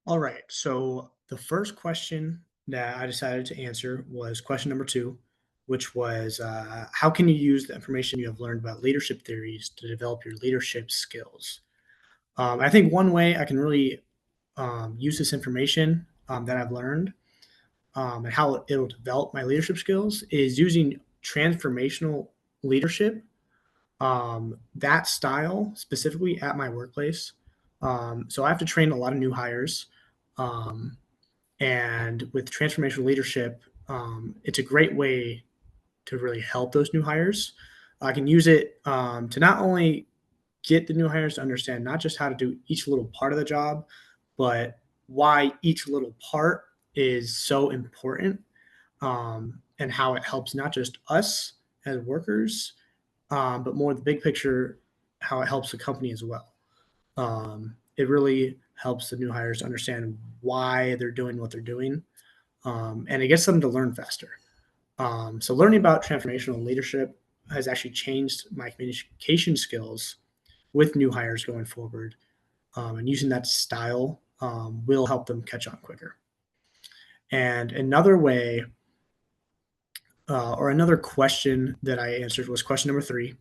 All right. So the first question that I decided to answer was question number two, which was how can you use the information you have learned about leadership theories to develop your leadership skills? I think one way I can really use this information that I've learned and how it'll develop my leadership skills is using transformational leadership, that style specifically at my workplace. So I have to train a lot of new hires. Um, and with transformational leadership, it's a great way to really help those new hires. I can use it to not only get the new hires to understand not just how to do each little part of the job, but why each little part is so important, and how it helps not just us as workers, but more the big picture, how it helps the company as well. It really helps the new hires understand why they're doing what they're doing, and it gets them to learn faster. So learning about transformational leadership has actually changed my communication skills with new hires going forward, and using that style will help them catch on quicker. And another way, or another question that I answered was question number three,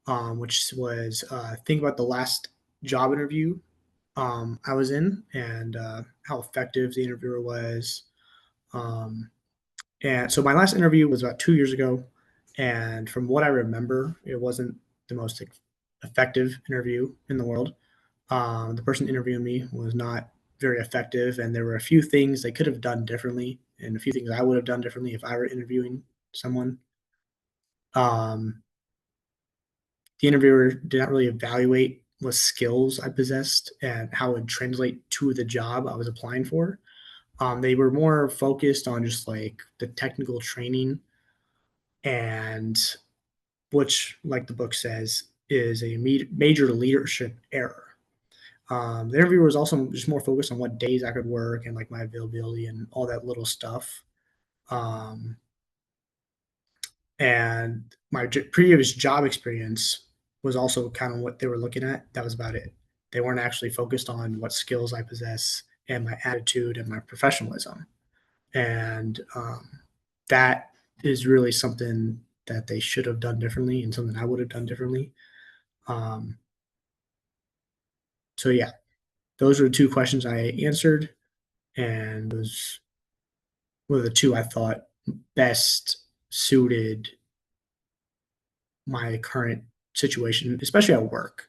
which was think about the last job interview I was in and how effective the interviewer was. Um, And so my last interview was about 2 years ago, and from what I remember, it wasn't the most effective interview in the world. The person interviewing me was not very effective, and there were a few things they could have done differently, and a few things I would have done differently if I were interviewing someone. Um, the interviewer did not really evaluate what skills I possessed and how it would translate to the job I was applying for. They were more focused on just like the technical training, and which, like the book says, is a major leadership error. The interviewer was also just more focused on what days I could work and like my availability and all that little stuff. Um, and my previous job experience was also kind of what they were looking at. That was about it. They weren't actually focused on what skills I possess and my attitude and my professionalism. And that is really something that they should have done differently and something I would have done differently. Um, so yeah, those are the 2 questions I answered, and those were the 2 I thought best suited my current situation, especially at work.